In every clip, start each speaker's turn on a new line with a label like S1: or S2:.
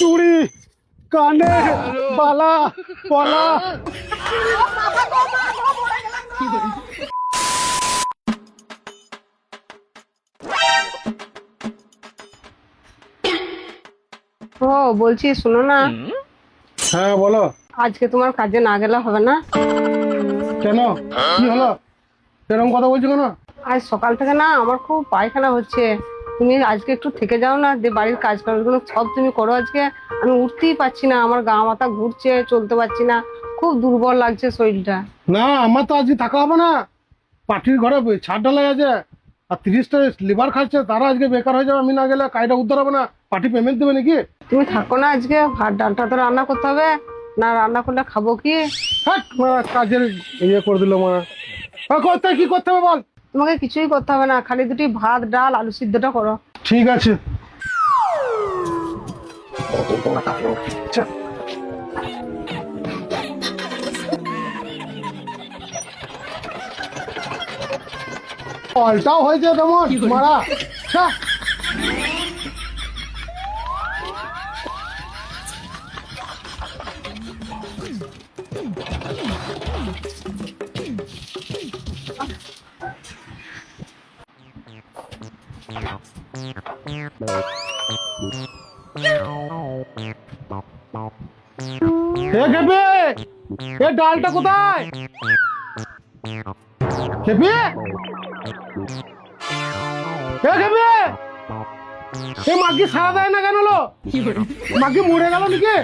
S1: চুড়ি, কানে, বালা, পলা।
S2: ও বলছি শোনো না,
S1: হ্যাঁ বলো।
S2: আজকে তোমার কাজে না গেলে হবে না?
S1: কেন, কি হলো? এরকম কথা বলছো কেন?
S2: আজ সকাল থেকে না আমার খুব পায়খানা হচ্ছে। তুমি আজকে একটু থেকে যাও না, যে বাড়ির কাজ কর্মগুলো সব তুমি করো আজকে। আমি উঠতেই পারছি না, আমার গা মাথা ঘুরছে, চলতে পারছি না, খুব দুর্বল লাগছে শরীরটা।
S1: না, আমার তো আজকে থাকা হবে না। পার্টির ঘরে ছাদ ঢালাই আছে, আর 30টা লেবার খাচ্ছে, তারা আজকে বেকার হয়ে যাবে। আমি না গেলে কাজটা উদ্ধার হবে না। পার্টি পেমেন্ট দেবে নাকি?
S2: তুমি থাকো না, আজকে ভাত ডালটা তো রান্না করতে হবে না, রান্না করলে খাবো কি?
S1: হ্যাঁ, কাজের ইয়ে করে দিল মা। করতে কি করতে হবে বল?
S2: তোমাকে কিছুই করতে হবে না, খালি দুটি ভাত ডাল আলু সিদ্ধটা করো।
S1: ঠিক আছে। পাল্টাও হয়েছে তেমন মারা। ছ্যা। এ খেপে, এ ডালটা কোথায়? খেপে, এ খেপে, এ মাগি সারা দেয় না কেন? হলো মাগি মরে গেল নাকি?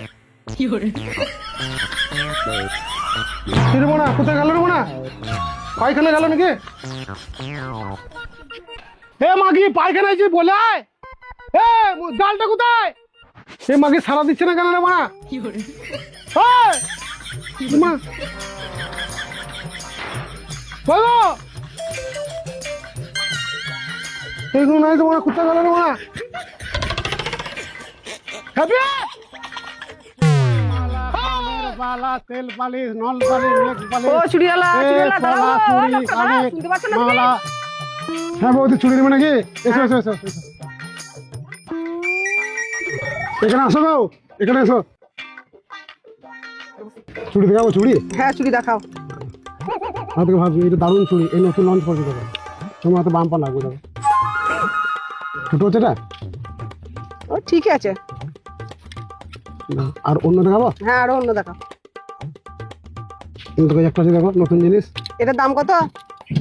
S1: রে মোনা, কোথায় গেল রে মোনা? পায়খানা গেল নাকি? এ মাগি পায়খানা যে বলে আয়। এ ডালটা কোথায়? এ মাগি সারা দিচ্ছে না কেন রে মোনা? মা বলো, এইগুলো নাই তোমার, কোথায় গেল রে মোনা? হ্যাপি বালা, তেল পালিশ, নল পালিশ, নেক পালিশ।
S2: ও চুড়িওয়ালা, চুড়িওয়ালা দাঁড়াও,
S1: চুড়ি,
S2: লোকটা
S1: কানে,
S2: দাঁড়াও, শুনতে পাচ্ছ না তুমি?
S1: মালা। হ্যাঁ বৌদি, চুড়ি নেবে নাকি? এসো এসো এসো এসো। এখানে আসো গো, এখানে এসো। চুড়ি দেখাবো? চুড়ি,
S2: হ্যাঁ চুড়ি দেখাও।
S1: আমাকে ভাবছি এটা দারুণ চুড়ি, এই নতুন লঞ্চ করছে দেখো। তোমার তো বাম্পার লাগবে দেখো। ছোট হচ্ছে এটা?
S2: ও ঠিক আছে।
S1: আর অন্য দেখাবো?
S2: হ্যাঁ আরো অন্য দেখাও।
S1: তোকে একটা আছে দেখো, নতুন জিনিস।
S2: এটার দাম কত?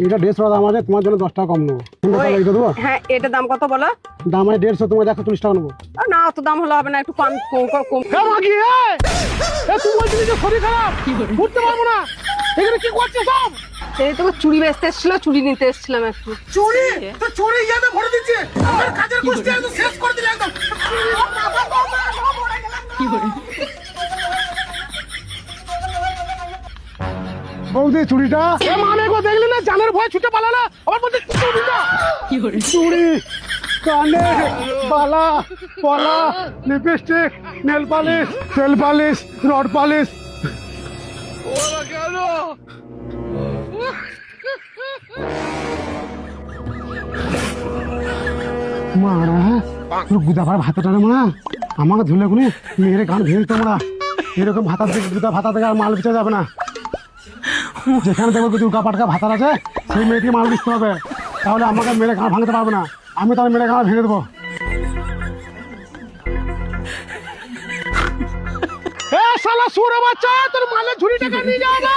S1: এটা 150 দাম আছে, তোমার জন্য 10 টাকা কম নেবো।
S2: ওই,
S1: দেবো
S2: হ্যাঁ এটার দাম কত বলো?
S1: দাম আছে 150, তোমার 140 টাকা নেবো।
S2: না অত দাম হলে হবে না, একটু কম কম।
S1: তুমি বলছিস যে শরীর খারাপ, উঠতে পারবো না, এখানে কি করছো সব?
S2: এই তো চুড়ি বেচতে এসেছিল, চুড়ি নিতে এসেছিলাম একটু।
S1: চুরি তো চুরি ইয়াতে ভরে দিচ্ছে, আমার কাজের গোষ্ঠী একদম শেষ করে দিলে একদম। বৌদি চুরিটা মানে গো, দেখলি না জানের ভয় ছুটে পালালো, আবার বলতে চুরিটা। চুড়ি, কানে, বালা, পলা, লিপস্টিক, নেল পালিশ, তেল পালিশ, রড পালিশ। মারা তোর গুদা ভাড়া ভাতাটা রে মারা, আমাকে ধুলে কোনে মেয়েরে গান ভেঙে তোমরা। এরকম ভাতার দিকে গুদা ভাতা থেকে আর মাল বেচা যাবে না। যেখানে দেখবো কিছু উল্কা পাটকা ভাতার আছে, সেই মেয়েকে মাল দিতে হবে, তাহলে আমাকে মেরে গান ভাঙতে পারবে না। আমি তাহলে মেরে গান ভেঙে দেবো। এ শালা সুরে বাচ্চা, তোর মালের ঝুড়ি টাকা নিয়ে যাবে।